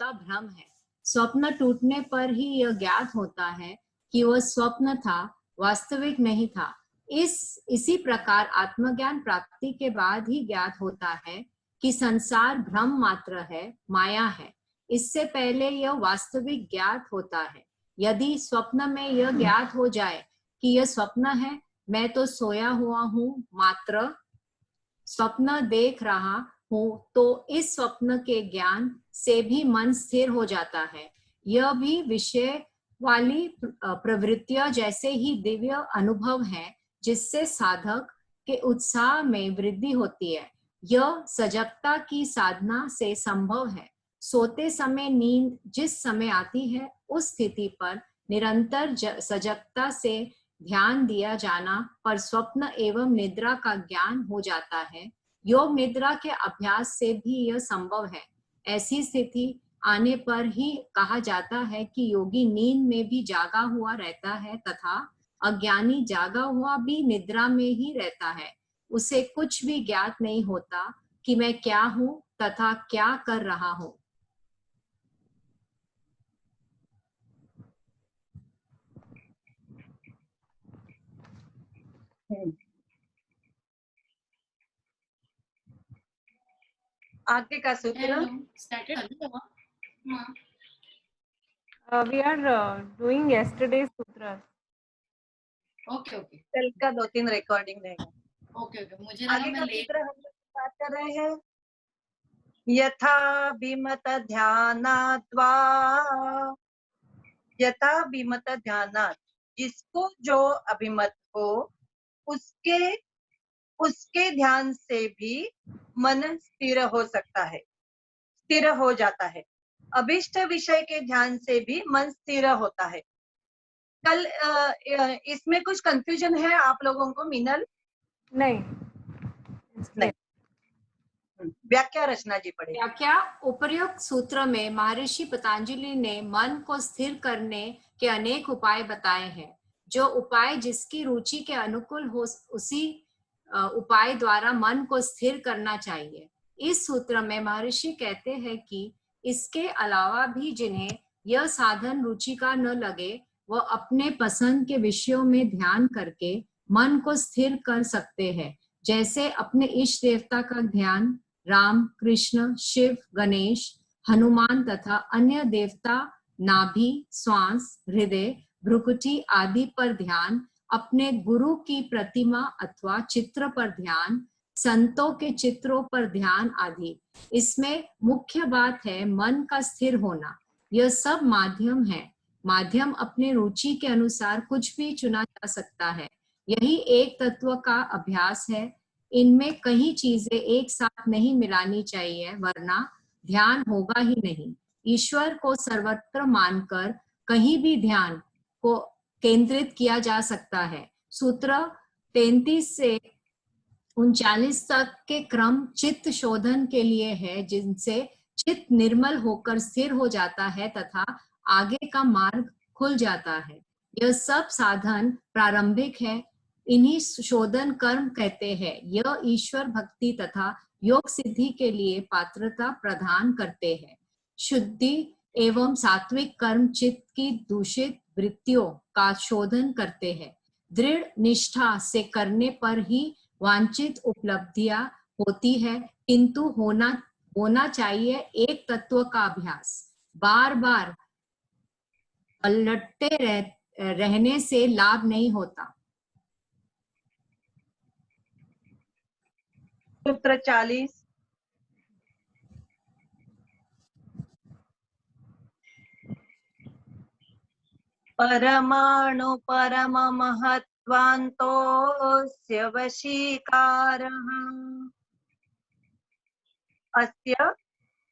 का भ्रम है। स्वप्न टूटने पर ही यह ज्ञात होता है कि वह स्वप्न था, वास्तविक नहीं था। इसी प्रकार आत्मज्ञान प्राप्ति के बाद ही ज्ञात होता है कि संसार भ्रम मात्र है, माया है। इससे पहले यह वास्तविक ज्ञात होता है। यदि स्वप्न में यह ज्ञात हो जाए कि यह स्वप्न है, मैं तो सोया हुआ हूँ, मात्र स्वप्न देख रहा हूँ, तो इस स्वप्न के ज्ञान से भी मन स्थिर हो जाता है। यह भी विषय वाली प्रवृत्तियां जैसे ही दिव्य अनुभव है, जिससे साधक के उत्साह में वृद्धि होती है। यह सजगता की साधना से संभव है। सोते समय नींद जिस समय आती है, उस स्थिति पर निरंतर सजगता से ध्यान दिया जाना पर स्वप्न एवं निद्रा का ज्ञान हो जाता है। योग निद्रा के अभ्यास से भी यह संभव है। ऐसी स्थिति आने पर ही कहा जाता है कि योगी नींद में भी जागा हुआ रहता है तथा अज्ञानी जागा हुआ भी निद्रा में ही रहता है। उसे कुछ भी ज्ञात नहीं होता कि मैं क्या हूँ तथा क्या कर रहा हूँ। आगे का सूत्र we are doing yesterday's sutras. Okay okay, कल का 2-3 रिकॉर्डिंग रहेगा। ओके मुझे आगे का सूत्र हम लोग बात कर रहे हैं। यथा विमत ध्यानाद्वा, यथा विमत ध्यानात्, जिसको जो अभिमत हो उसके ध्यान से भी मन स्थिर हो सकता है, स्थिर हो जाता है। अभिष्ट विषय के ध्यान से भी मन स्थिर होता है। कल इसमें कुछ कंफ्यूजन है आप लोगों को मीनल? नहीं, व्याख्या रचना जी पढ़े। व्याख्या। उपर्युक्त सूत्र में महर्षि पतंजलि ने मन को स्थिर करने के अनेक उपाय बताए हैं। जो उपाय जिसकी रुचि के अनुकूल हो, उसी उपाय द्वारा मन को स्थिर करना चाहिए। इस सूत्र में महर्षि कहते हैं कि इसके अलावा भी जिन्हें यह साधन रुचि का न लगे, वह अपने पसंद के विषयों में ध्यान करके मन को स्थिर कर सकते हैं। जैसे अपने इष्ट देवता का ध्यान, राम, कृष्ण, शिव, गणेश, हनुमान तथा अन्य देवता, नाभि, श्वास, हृदय, भ्रुकुटी आदि पर ध्यान, अपने गुरु की प्रतिमा अथवा चित्र पर ध्यान, संतों के चित्रों पर ध्यान आदि। इसमें मुख्य बात है मन का स्थिर होना। यह सब माध्यम है। माध्यम अपने रुचि के अनुसार कुछ भी चुना जा सकता है। यही एक तत्व का अभ्यास है। इनमें कई चीजें एक साथ नहीं मिलानी चाहिए, वरना ध्यान होगा ही नहीं। ईश्वर को सर्वत्र मानकर कहीं भी ध्यान को केंद्रित किया जा सकता है। सूत्र 33 से 39 तक के क्रम चित्त शोधन के लिए है, जिनसे चित्त निर्मल होकर स्थिर हो जाता है तथा आगे का मार्ग खुल जाता है। यह सब साधन प्रारंभिक है। इन्हीं शोधन कर्म कहते हैं। यह ईश्वर भक्ति तथा योग सिद्धि के लिए पात्रता प्रदान करते हैं। शुद्धि एवं सात्विक कर्म चित्त की दूषित वृत्तियों का शोधन करते हैं। दृढ़ निष्ठा से करने पर ही वांछित उपलब्धियां होती है, किंतु होना चाहिए एक तत्व का अभ्यास। बार बार पलटते रहने से लाभ नहीं होता। सूत्र 40। परमाणु परम महत्वान्तोऽस्य वशीकारः। अस्य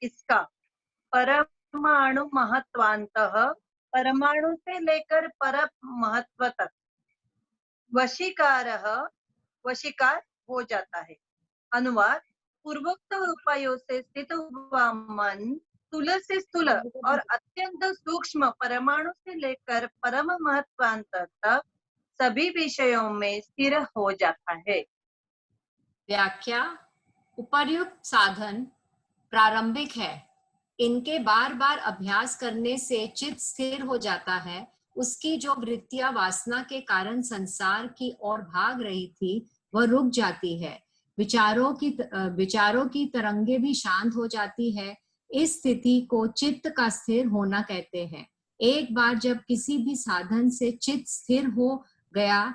इसका, परमाणु महत्वान्तः, परमाणु से लेकर परम महत्व तक, वशीकारः, वशीकार हो जाता है। अनुवाद: पूर्वोक्त उपायों से स्थित हुआ मन स्थूल से स्थूल और अत्यंत सूक्ष्म परमाणु से लेकर परम महत्वांत तक सभी विषयों में स्थिर हो जाता है। व्याख्या: उपर्युक्त साधन प्रारंभिक है। इनके बार बार अभ्यास करने से चित्त स्थिर हो जाता है। उसकी जो वृत्तियां वासना के कारण संसार की ओर भाग रही थी वह रुक जाती है। विचारों की तरंगे भी शांत हो जाती है। इस स्थिति को चित्त का स्थिर होना कहते हैं। एक बार जब किसी भी साधन से चित्त स्थिर हो गया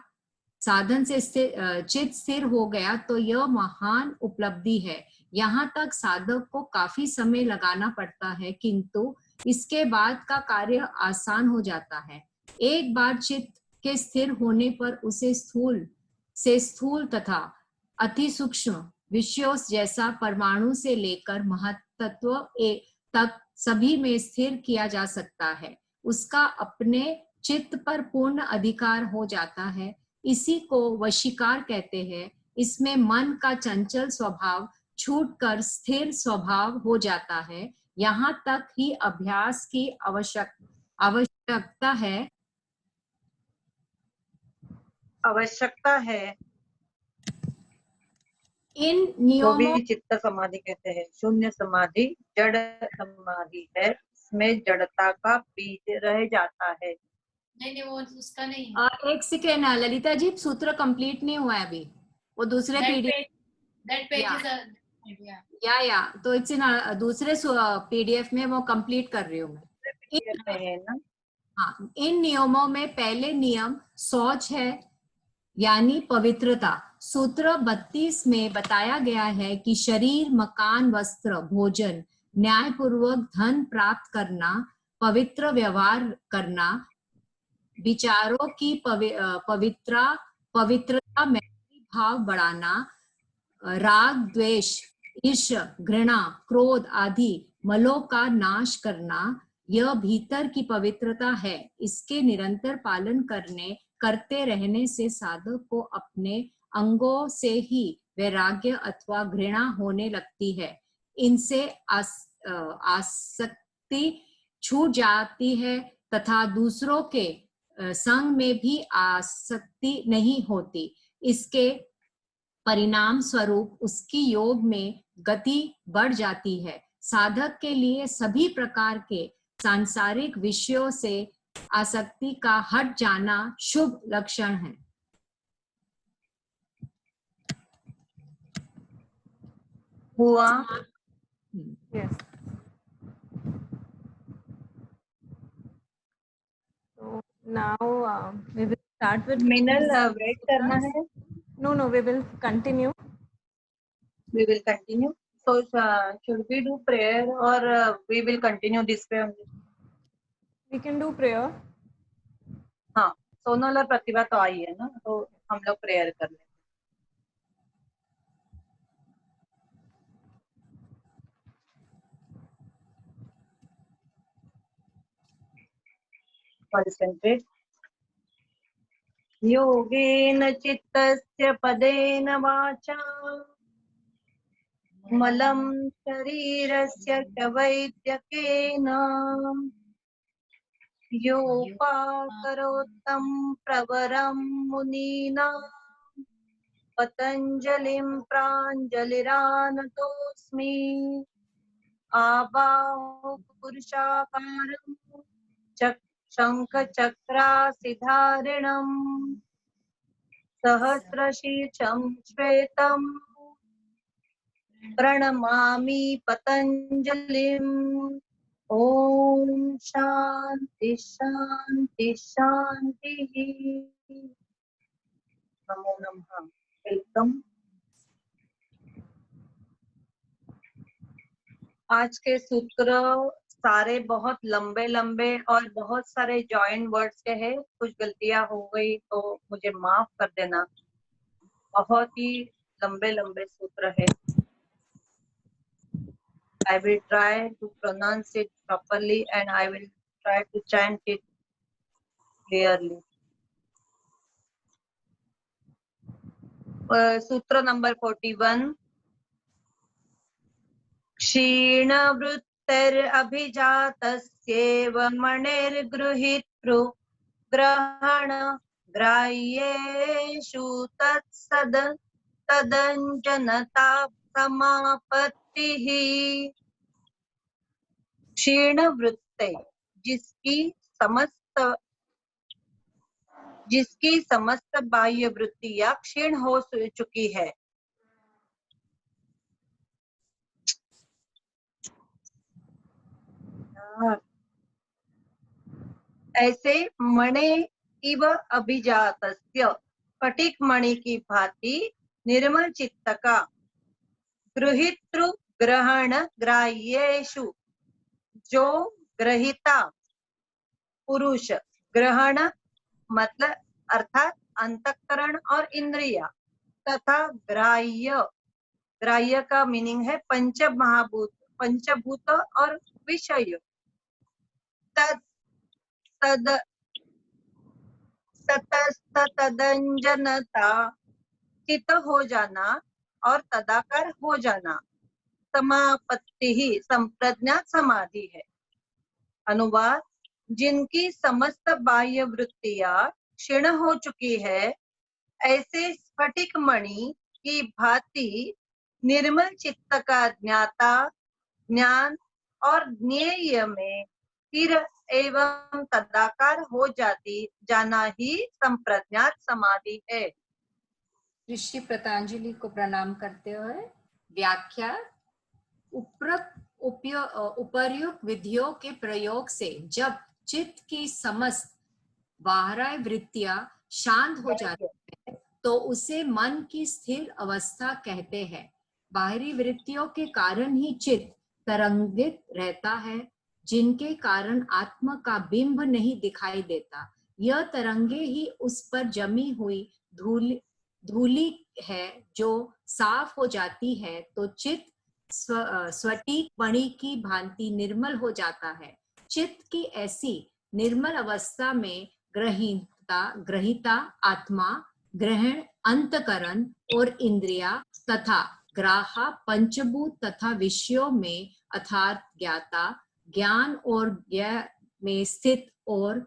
चित्त स्थिर हो गया तो यह महान उपलब्धि है। यहाँ तक साधक को काफी समय लगाना पड़ता है, किंतु इसके बाद का कार्य आसान हो जाता है। एक बार चित्त के स्थिर होने पर उसे स्थूल तथा अति सूक्ष्म विषयों जैसा परमाणु से लेकर महत्तत्व तक सभी में स्थिर किया जा सकता है। उसका अपने चित्त पर पूर्ण अधिकार हो जाता है। इसी को वशीकार कहते हैं। इसमें मन का चंचल स्वभाव छूटकर स्थिर स्वभाव हो जाता है। यहाँ तक ही अभ्यास की आवश्यकता है। इन तो नियमों भी चित्त समाधि कहते हैं। शून्य समाधि जड़ समाधि है, इसमें जड़ता का बीज रह जाता है। नहीं वो उसका नहीं है। एक सेकेंड ललिता जी, सूत्र कंप्लीट नहीं हुआ है अभी, वो दूसरे पीडीएफ या तो इट्स इन दूसरे पीडीएफ में वो कंप्लीट कर रही हूँ मैं। है ना? हाँ, इन नियमों में पहले नियम शौच है, यानी पवित्रता। सूत्र 32 में बताया गया है कि शरीर, मकान, वस्त्र, भोजन, न्यायपूर्वक धन प्राप्त करना, पवित्र व्यवहार करना, विचारों की पवित्रता में भाव बढ़ाना, राग, द्वेष, ईर्ष्या, घृणा, क्रोध आदि मलों का नाश करना, यह भीतर की पवित्रता है। इसके निरंतर पालन करते रहने से साधक को अपने अंगों से ही वैराग्य अथवा घृणा होने लगती है। इनसे आसक्ति छूट जाती है तथा दूसरों के संग में भी आसक्ति नहीं होती। इसके परिणाम स्वरूप उसकी योग में गति बढ़ जाती है। साधक के लिए सभी प्रकार के सांसारिक विषयों से आसक्ति का हट जाना शुभ लक्षण है। हुआ? Yes. So now we will start with. Minal wait करना है। No, we will continue. We will continue. So should we do prayer or we will continue this way only? We can do prayer. हाँ, सोनल और प्रतिभा तो आई है ना, तो हम लोग प्रेयर कर लें। Concentrate. योगेन चित्तस्य पदेन वाचा मलं शरीरस्य च वैद्यकेन योपाकरोत्तं प्रवरं मुनीनां पतञ्जलिं प्राञ्जलिरानतोऽस्मि। आबाहो पुरुषाकारं शङ्खचक्रासिधारिणं सहस्रशीर्षं श्वेतं प्रणमामि पतञ्जलिम्। ओम शांति शांति शांति। नमो नमः। वेलकम। आज के सूत्र सारे बहुत लंबे लंबे और बहुत सारे जॉइंट वर्ड्स के हैं। कुछ गलतियां हो गई तो मुझे माफ कर देना। बहुत ही लंबे लंबे सूत्र है। I will try to pronounce it properly and I will try to chant it clearly. सूत्र नंबर 41। क्षीणवृत्तिरभिजातस्येव मणिर्गृहीतृ ग्रहण ग्राह्येषु तदञ्जनता समापत्तिः। क्षीण वृत्ते जिसकी समस्त बाह्य वृत्तियां क्षीण हो चुकी है। ऐसे मणे इव अभिजातस्य स्फटिक मणि की भांति निर्मल चित्त का गृहीतृ ग्रहण ग्राह्येषु जो ग्रहिता पुरुष, ग्रहण मतलब अर्थात अंतःकरण और इंद्रिया, तथा ग्राह्य, ग्राह्य का मीनिंग है पंच महाभूत, पंचभूत और विषय, तदंजनता चित हो जाना और तदाकार हो जाना समापत्ति ही संप्रज्ञात समाधि है। अनुवाद, जिनकी समस्त बाह्य वृत्तियां क्षीण हो चुकी है, ऐसे स्फटिक मणि की भांति निर्मल चित्त का ज्ञान और ज्ञेय में स्थिर एवं तदाकार हो जाना ही संप्रज्ञात समाधि है। ऋषि पतंजलि को प्रणाम करते हुए व्याख्या, उपर्युक्त विधियों के प्रयोग से जब चित्त की समस्त बाह्य वृत्तियां शांत हो जाती है तो उसे मन की स्थिर अवस्था कहते हैं। बाहरी वृत्तियों के कारण ही चित्त तरंगित रहता है, जिनके कारण आत्मा का बिंब नहीं दिखाई देता। यह तरंगे ही उस पर जमी हुई धूली है जो साफ हो जाती है तो चित्त स्फटिक मणि की भांति निर्मल हो जाता है। चित्त की ऐसी निर्मल अवस्था में ग्रहिता आत्मा, ग्रहण अंतकरण और इंद्रिया तथा ग्राहा पंचभूत तथा विषयों में अर्थात ज्ञाता, ज्ञान और ज्ञेय में स्थित और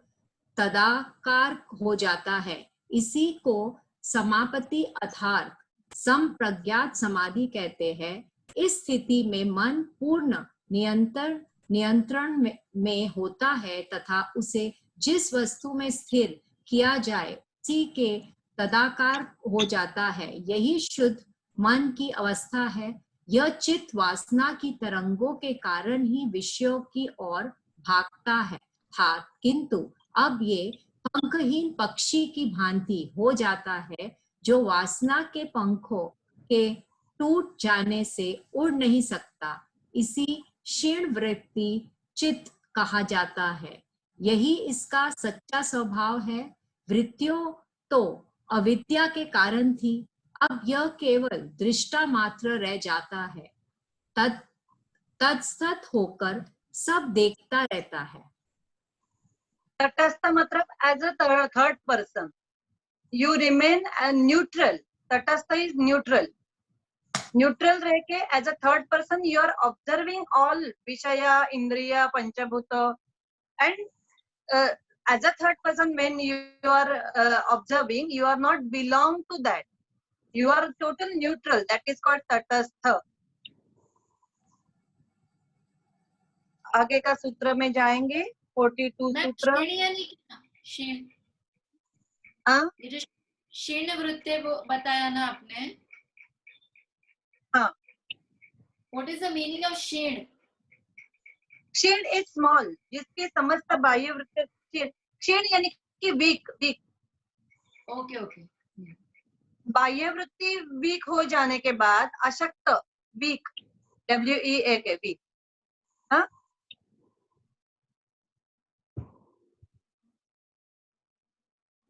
तदाकार हो जाता है। इसी को समापति अर्थात संप्रज्ञात समाधि कहते हैं। इस स्थिति में मन पूर्ण नियंत्रण में होता है तथा उसे जिस वस्तु में स्थिर किया जाए उसी के तदाकार हो जाता है। यही शुद्ध मन की अवस्था है। यह चित्त वासना की तरंगों के कारण ही विषयों की ओर भागता है था, किंतु अब ये पंखहीन पक्षी की भांति हो जाता है जो वासना के पंखों के टूट जाने से उड़ नहीं सकता। इसी क्षीण वृत्ति चित्त कहा जाता है। यही इसका सच्चा स्वभाव है। वृत्तियों तो अविद्या के कारण थी, अब यह केवल दृष्टा मात्र रह जाता है। तत्सत होकर सब देखता रहता है। तटस्थ मतलब as a third person, you remain neutral. तटस्थ इज न्यूट्रल। न्यूट्रल रह के as a third person you are observing all विषया, इंद्रिया, पंचभूत, and as a third person when you are observing, you are not belong to that, you are total neutral, that is called tatastha. आगे का सूत्र में जाएंगे 42 सूत्र। क्षीण वृत्ति बताया ना आपने? हाँ। What is the meaning of क्षीण? क्षीण इज स्मॉल, जिसकी समस्त बाह्य वृत्ति, क्षीण यानी कि वीक। Okay okay. बाह्य वृत्ति वीक हो जाने के बाद अशक्त, वीक, WEAK, वीक। हाँ,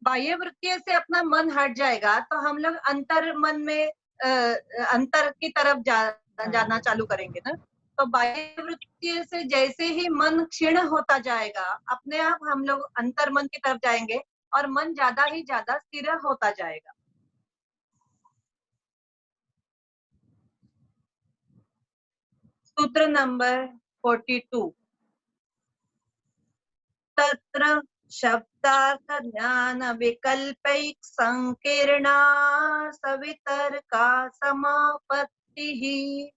बाह्य वृत्ति से अपना मन हट जाएगा तो हम लोग अंतर मन में अंतर की तरफ जाना चालू करेंगे ना। तो बाह्य वृत्ति से जैसे ही मन क्षीण होता जाएगा, अपने आप हम लोग अंतर मन की तरफ जाएंगे और मन ज्यादा ही ज्यादा स्थिर होता जाएगा। सूत्र नंबर 42। तत्र शब्दार्थ ज्ञान विकल्पैक संकीर्णा सवितर्का समापत्ति ही।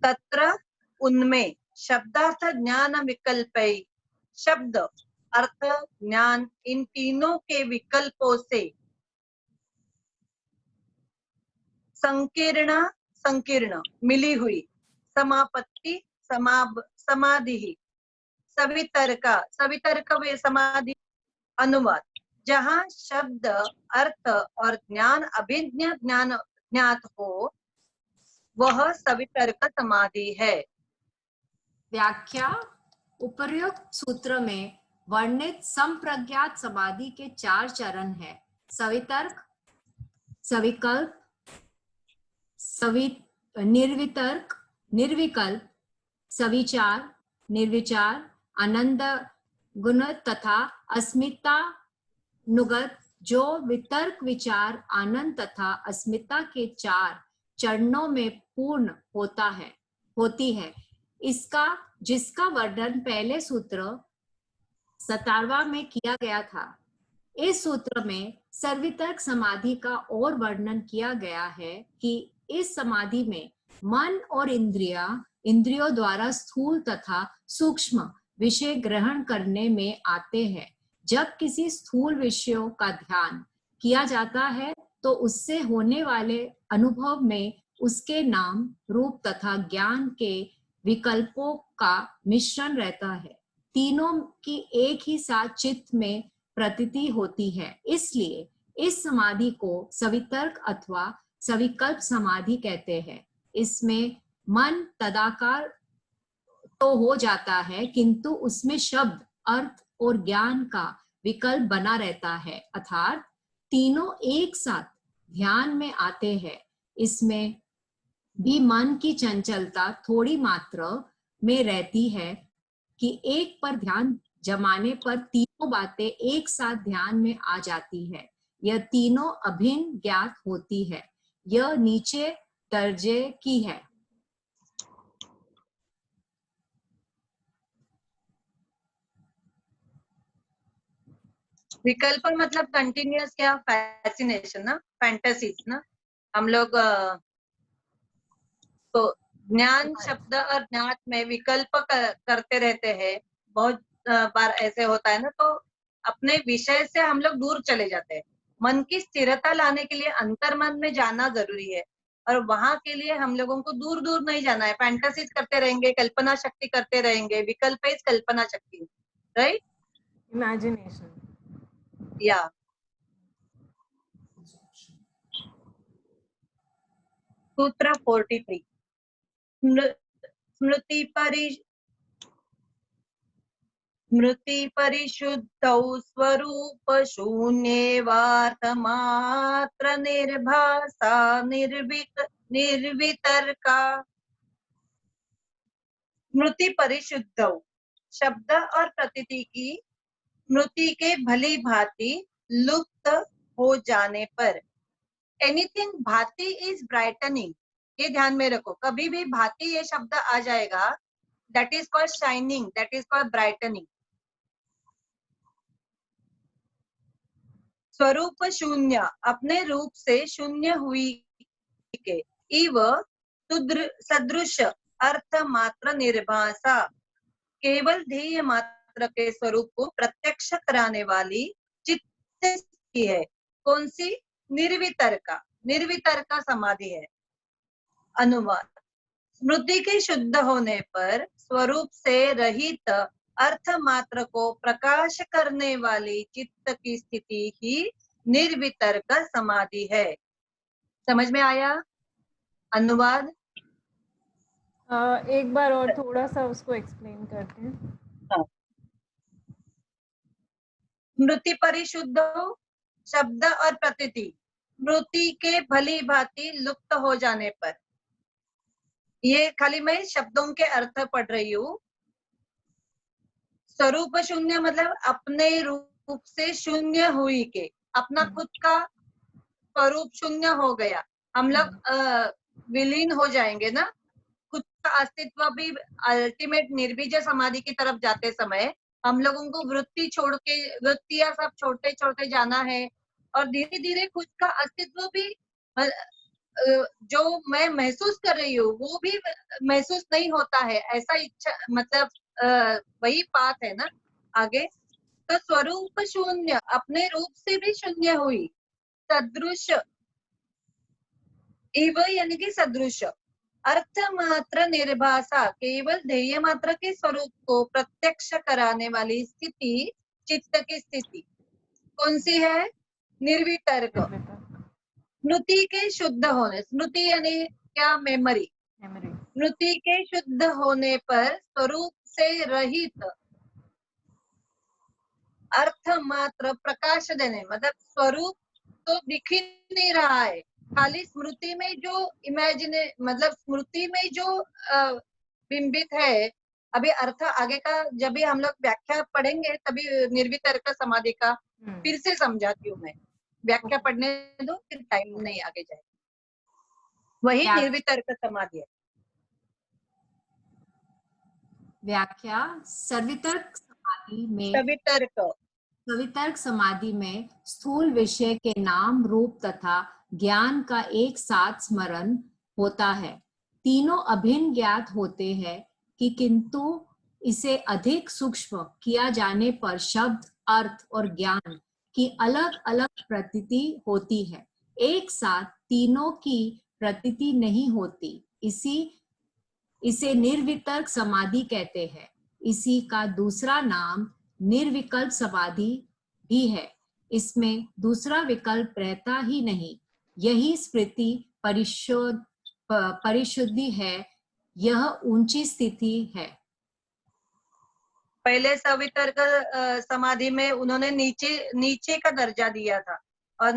तत्र उनमें शब्दार्थ ज्ञान विकल्पै, शब्द अर्थ ज्ञान इन तीनों के विकल्पों से संकीर्ण संकीर्ण मिली हुई समापत्ति समाधि सवितर्का सवितर्क वे समाधि अनुवाद, जहाँ शब्द अर्थ और ज्ञान अभिज्ञ ज्ञान ज्ञात हो वह सवितर्क समाधि है। व्याख्या। उपर्युक्त सूत्र में वर्णित संप्रज्ञात समाधि के 4 चरण हैं। सवितर्क, सविकल्प, निर्वितर्क, निर्विकल्प, सविचार, निर्विचार, आनंद गुण तथा अस्मिता नुगत, जो वितर्क, विचार, आनंद तथा अस्मिता के 4 चरणों में पूर्ण होती है। जिसका वर्णन पहले सूत्र 17वां में किया गया था। इस सूत्र में सर्वितर्क समाधि का और वर्णन किया गया है कि इस समाधि में मन और इंद्रियों द्वारा स्थूल तथा सूक्ष्म विषय ग्रहण करने में आते हैं। जब किसी स्थूल विषयों का ध्यान किया जाता है तो उससे होने वाले अनुभव में उसके नाम, रूप तथा ज्ञान के विकल्पों का मिश्रण रहता है। तीनों की एक ही साथ चित्त में प्रतीति होती है। इसलिए इस समाधि को सवितर्क अथवा सविकल्प समाधि कहते हैं। इसमें मन तदाकार तो हो जाता है, किंतु उसमें शब्द, अर्थ और ज्ञान का विकल्प बना रहता है, अर्थात तीनों एक साथ ध्यान में आते हैं। इसमें भी मन की चंचलता थोड़ी मात्रा में रहती है कि एक पर ध्यान जमाने पर तीनों बातें एक साथ ध्यान में आ जाती है। यह तीनों अभिन्न ज्ञात होती है। यह नीचे दर्जे की है। विकल्प मतलब कंटिन्यूअस क्या, फैसिनेशन ना, फैंटेसीज ना। हम लोग तो ज्ञान शब्द और ज्ञात में विकल्प करते रहते हैं। बहुत बार ऐसे होता है ना, तो अपने विषय से हम लोग दूर चले जाते हैं। मन की स्थिरता लाने के लिए अंतर्मन में जाना जरूरी है, और वहां के लिए हम लोगों को दूर दूर नहीं जाना है। फैंटेसीज करते रहेंगे, कल्पना शक्ति करते रहेंगे। विकल्प इज कल्पना शक्ति, राइट, imagination. या सूत्र 43 स्मृति परिशुद्धौ स्वरूप शून्येवार्थमात्र निर्भासा निर्वितर्का। स्मृति परिशुद्धौ, शब्द और प्रतीति की स्मृति के भली भांति लुप्त हो जाने पर। एनीथिंग भांति इज ब्राइटनिंग, ये ध्यान में रखो। कभी भी भांति ये शब्द आ जाएगा, that is called shining, that is called brightening. स्वरूप शून्य, अपने रूप से शून्य हुई के। इव सदृश अर्थ मात्र निर्भासा, केवल ध्येय मात्र के स्वरूप को प्रत्यक्ष कराने वाली चित्त की है। कौन सी? निर्वितर्का, निर्वितर्का समाधि है। अनुवाद, स्मृति के शुद्ध होने पर स्वरूप से रहित अर्थ मात्र को प्रकाश करने वाली चित्त की स्थिति ही निर्वितर्क समाधि है। समझ में आया? अनुवाद एक बार और थोड़ा सा उसको एक्सप्लेन करते हैं। स्मृति परिशुद्ध हो, शब्द और प्रतीति स्मृति के भली भांति लुप्त हो जाने पर। ये खाली मैं शब्दों के अर्थ पढ़ रही हूँ। स्वरूप शून्य मतलब अपने रूप से शून्य हुई के, अपना खुद का स्वरूप शून्य हो गया। हम लोग विलीन हो जाएंगे ना, खुद का अस्तित्व भी अल्टीमेट निर्बीज समाधि की तरफ जाते समय हम लोगों को वृत्तियां सब छोड़ते छोड़ते जाना है, और धीरे धीरे खुद का अस्तित्व भी जो मैं महसूस कर रही हूँ वो भी महसूस नहीं होता है, ऐसा इच्छा मतलब वही बात है ना आगे। तो स्वरूप शून्य, अपने रूप से भी शून्य हुई। सदृश इव यानी कि सदृश, अर्थ मात्र निर्भाषा, केवल ध्येय मात्र के स्वरूप को प्रत्यक्ष कराने वाली स्थिति चित्त की स्थिति कौन सी है? निर्वितर्क। स्मृति के शुद्ध होने, स्मृति यानी क्या? मेमोरी। स्मृति के शुद्ध होने पर स्वरूप से रहित, अर्थ मात्र प्रकाश देने, मतलब स्वरूप तो दिख ही नहीं रहा है, खाली स्मृति में जो इमेजिने मतलब स्मृति में जो बिंबित है। अभी अर्थ आगे का जब भी हम लोग व्याख्या पढ़ेंगे तभी निर्वितर्क समाधि का फिर से समझाती हूँ मैं। व्याख्या पढ़ने दो, फिर टाइम नहीं आगे जाए। वही निर्वितर्क समाधि है। व्याख्या सवितर्क समाधि में, सवितर्क समाधि में स्थूल विषय के नाम रूप तथा ज्ञान का एक साथ स्मरण होता है। तीनों अभिन्न ज्ञात होते हैं कि किंतु इसे अधिक सूक्ष्म किया जाने पर शब्द, अर्थ और ज्ञान की अलग अलग प्रतीति होती है, एक साथ तीनों की प्रतीति नहीं होती। इसे निर्वितर्क समाधि कहते हैं। इसी का दूसरा नाम निर्विकल्प समाधि भी है। इसमें दूसरा विकल्प रहता ही नहीं। यही स्मृति परिशुद्धि है, यह ऊंची स्थिति है। पहले सवितर्क समाधि में उन्होंने नीचे का दर्जा दिया था, और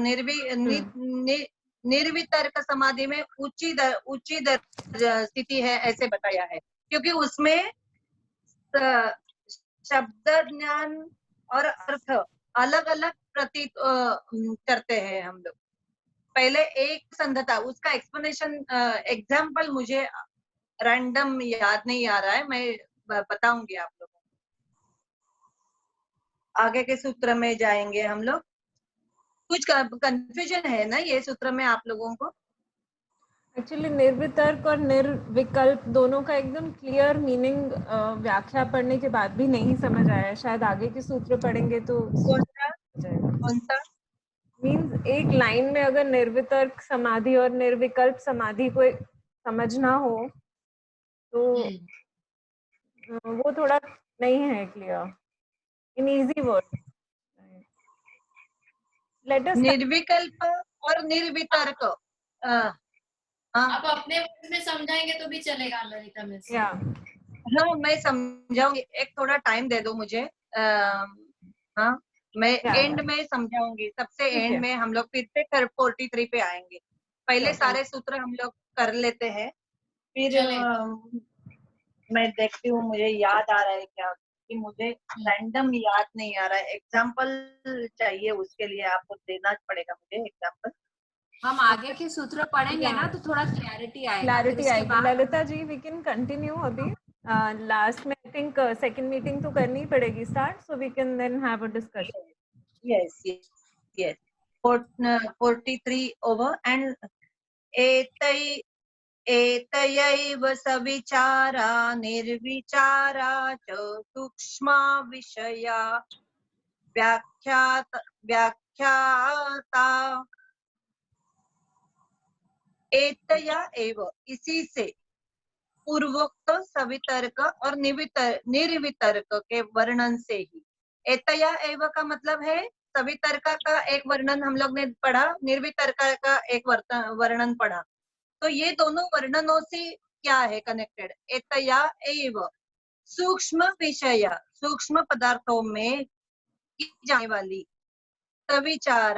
निर्वितर्क समाधि में ऊंची स्थिति है ऐसे बताया है, क्योंकि उसमें शब्द ज्ञान और अर्थ अलग अलग प्रतीत करते हैं हम लोग। पहले एक संधता, उसका एक्सप्लेनेशन एग्जाम्पल मुझे रैंडम याद नहीं आ रहा है, मैं बताऊंगी आप लोगों को। आगे के सूत्र में जाएंगे हम लोग। कुछ कंफ्यूजन है ना ये सूत्र में आप लोगों को? एक्चुअली निर्वितर्क और निर्विकल्प दोनों का एकदम क्लियर मीनिंग व्याख्या पढ़ने के बाद भी नहीं समझ आया। शायद आगे के सूत्र पढ़ेंगे तो कौन सा मीन्स एक लाइन में अगर निर्वितर्क समाधि और निर्विकल्प समाधि को समझना हो तो वो थोड़ा नहीं है clear in easy word. Let us निर्विकल्प और निर्वितर्क आप अपने वर्ड में समझाएंगे तो भी चलेगा ललिता मिस। हाँ मैं समझाऊंगी, एक थोड़ा टाइम दे दो मुझे। हाँ मैं एंड में समझाऊंगी, सबसे एंड में हम लोग फिर से 43 पे आएंगे। पहले सारे सूत्र हम लोग कर लेते हैं, फिर मैं देखती हूँ मुझे याद आ रहा है क्या, कि मुझे रैंडम याद नहीं आ रहा है। एग्जाम्पल चाहिए, उसके लिए आपको देना पड़ेगा मुझे एग्जाम्पल। हम आगे के सूत्र पढ़ेंगे ना तो थोड़ा क्लैरिटी आएगा। Lalita ji we can continue अभी। लास्ट में आई थिंक सेकंड मीटिंग तो करनी पड़ेगी start, so we can then have a discussion. Yes yes 43 over and एतयैव सविचारा निर्विचारा च सूक्ष्मा विषया व्याख्याता। एतया एव, इसी से, पूर्वोक्त सवितर्क और निर्वितर्क के वर्णन से ही। एतया एव का मतलब है सवितर्क का एक वर्णन हम लोग ने पढ़ा, निर्वितर्क का एक वर्णन पढ़ा। तो ये दोनों वर्णनों से क्या है कनेक्टेड? एतया एव सूक्ष्म विषय, सूक्ष्म पदार्थों में की जाने वाली सविचार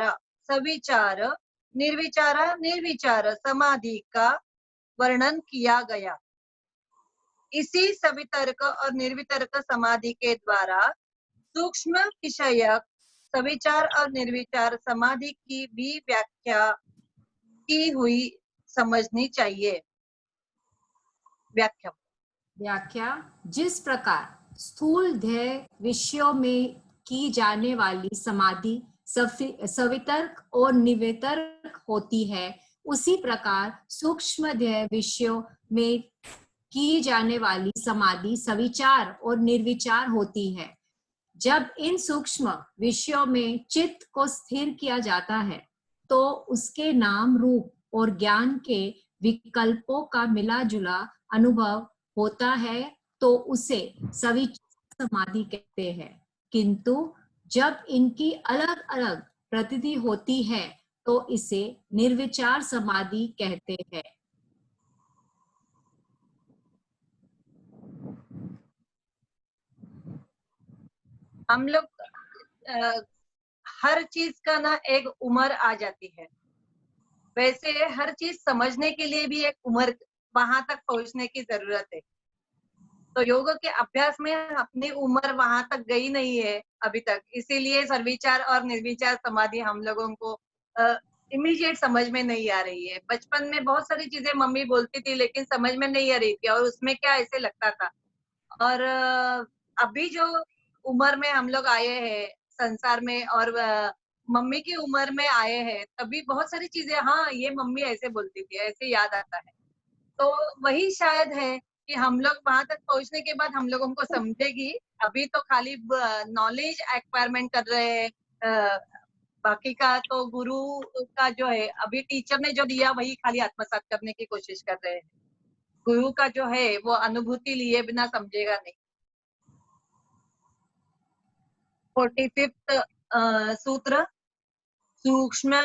निर्विचार समाधि का वर्णन किया गया। इसी सवितर्क और निर्वितर्क समाधि के द्वारा सूक्ष्म विषयक सविचार और निर्विचार समाधि की भी व्याख्या की हुई समझनी चाहिए। व्याख्या जिस प्रकार स्थूल ध्येय विषयों में की जाने वाली समाधि सवितर्क और निर्वितर्क होती है, उसी प्रकार सूक्ष्म ध्येय विषयों में की जाने वाली समाधि सविचार और निर्विचार होती है। जब इन सूक्ष्म विषयों में चित्त को स्थिर किया जाता है तो उसके नाम रूप और ज्ञान के विकल्पों का मिला जुला अनुभव होता है, तो उसे सविचार समाधि कहते हैं। किंतु जब इनकी अलग अलग प्रतीति होती है तो इसे निर्विचार समाधि कहते हैं। हम लोग हर चीज का ना एक उम्र आ जाती है, वैसे हर चीज समझने के लिए भी एक उम्र, वहां तक पहुंचने की जरूरत है। तो योग के अभ्यास में अपनी उम्र वहां तक गई नहीं है अभी तक, इसीलिए सर्विचार और निर्विचार समाधि हम लोगों को इमीडिएट समझ में नहीं आ रही है। बचपन में बहुत सारी चीजें मम्मी बोलती थी लेकिन समझ में नहीं आ रही थी, और उसमें क्या ऐसे लगता था। और अभी जो उम्र में हम लोग आए हैं संसार में, और मम्मी की उम्र में आए हैं, तभी बहुत सारी चीजें, हाँ ये मम्मी ऐसे बोलती थी, ऐसे याद आता है। तो वही शायद है कि हम लोग वहां तक पहुंचने के बाद हम लोगों को समझेगी। अभी तो खाली नॉलेज एक्वायरमेंट कर रहे हैं, बाकी का तो गुरु का जो है, अभी टीचर ने जो दिया वही खाली आत्मसात करने की कोशिश कर रहे हैं। गुरु का जो है वो अनुभूति लिए बिना समझेगा नहीं। 45th सूत्र, सूक्ष्म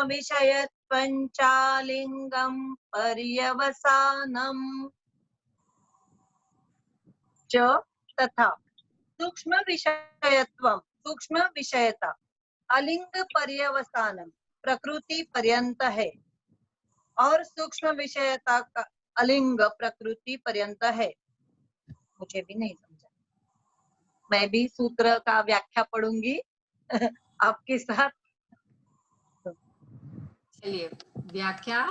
विषयत्वंचालिंगम पर्यवसानम च तथा सूक्ष्म विषयत्वम, सूक्ष्म विषयता, अलिंग पर्यवसानम प्रकृति पर्यंत है, और सूक्ष्म विषयता का अलिंग प्रकृति पर्यंत है। मुझे भी नहीं समझा, मैं भी सूत्र का व्याख्या पढ़ूंगी आपके साथ। चलिए व्याख्या।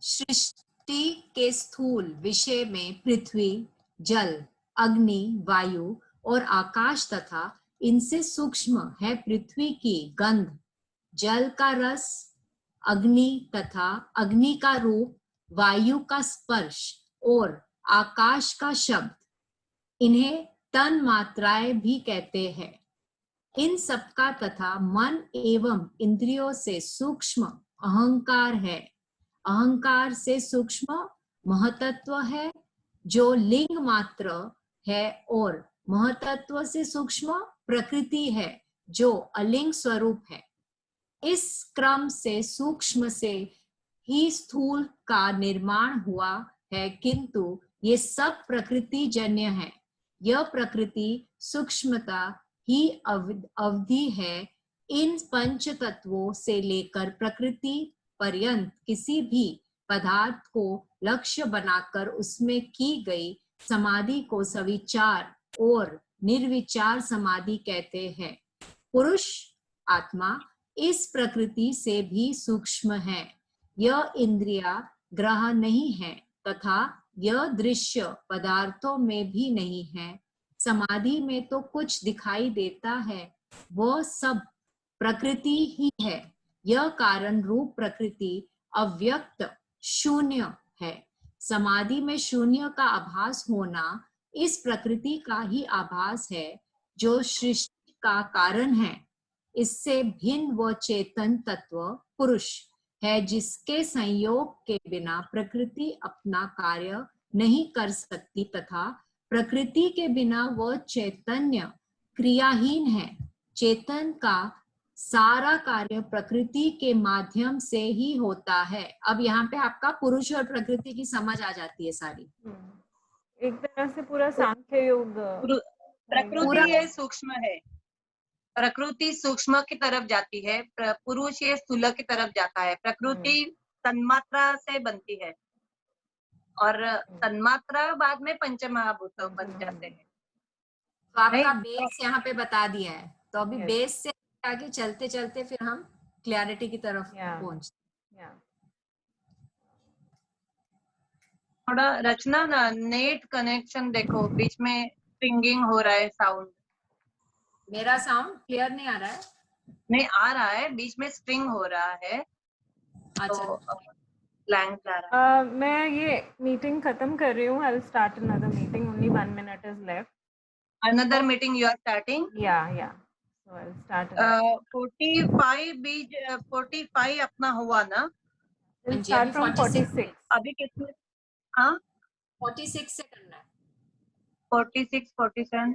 सृष्टि के स्थूल विषय में पृथ्वी, जल, अग्नि, वायु और आकाश तथा इनसे सूक्ष्म है पृथ्वी की गंध, जल का रस, अग्नि तथा अग्नि का रूप, वायु का स्पर्श और आकाश का शब्द। इन्हें तन मात्राएं भी कहते हैं। इन सबका तथा मन एवं इंद्रियों से सूक्ष्म अहंकार है। अहंकार से सूक्ष्म महतत्व है जो लिंग मात्र है, और महतत्व से सूक्ष्म प्रकृति है जो अलिंग स्वरूप है। इस क्रम से सूक्ष्म से ही स्थूल का निर्माण हुआ है, किंतु ये सब प्रकृति जन्य है। यह प्रकृति सूक्ष्मता ही अवधि है। इन पंच तत्वों से लेकर प्रकृति पर्यंत किसी भी पदार्थ को लक्ष्य बनाकर उसमें की गई समाधि को सविचार और निर्विचार समाधि कहते हैं। पुरुष आत्मा इस प्रकृति से भी सूक्ष्म है। यह इंद्रिया ग्रह नहीं है तथा यह दृश्य पदार्थों में भी नहीं है। समाधि में तो कुछ दिखाई देता है, वह सब प्रकृति ही है। यह कारण रूप प्रकृति अव्यक्त शून्य है। समाधि में शून्य का आभास होना इस प्रकृति का ही आभास है जो सृष्टि का कारण है। इससे भिन्न वो चेतन तत्व पुरुष है जिसके संयोग के बिना प्रकृति अपना कार्य नहीं कर सकती तथा प्रकृति के बिना वह चैतन्य क्रियाहीन है। चेतन का सारा कार्य प्रकृति के माध्यम से ही होता है। अब यहाँ पे आपका पुरुष और प्रकृति की समझ आ जाती है सारी। एक तरह से पूरा सांख्य योग। प्रकृति ये सूक्ष्म है, प्रकृति सूक्ष्म की तरफ जाती है, पुरुष ये स्थूल की तरफ जाता है। प्रकृति तन्मात्रा से बनती है और तन्मात्रा बाद में पंचमहाभूत बन जाते हैं। तो आपका बेस यहाँ पे बता दिया है, तो अभी बेस से आगे चलते चलते फिर हम क्लैरिटी की तरफ पहुंचते। थोड़ा रचना ना, नेट कनेक्शन देखो, बीच में पिंगिंग हो रहा है साउंड। मेरा साउंड क्लियर नहीं आ रहा है? नहीं आ रहा है, बीच में स्ट्रिंग हो रहा है अच्छा तो ब्लैंक जा रहा है। मैं ये मीटिंग खत्म कर रही हूँ। I will start another meeting, only 1 minute is left. Another meeting you are starting? Yeah. So I'll start. 45 बीज 45 अपना हुआ ना? We'll जी, अभी start from 46. अभी कितने? हाँ 46 से करना है। 46 47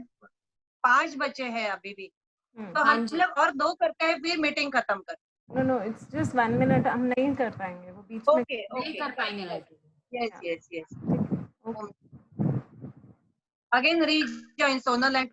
5 बचे हैं अभी भी, तो हाँ हम जी। लोग और 2 करते हैं फिर मीटिंग खत्म कर। No, it's just 1 minute. हम नहीं कर पाएंगे वो बीच में। ओके नहीं कर पाएंगे लाइब्रेरी। यस ठीक है। Again rejoin Sonal and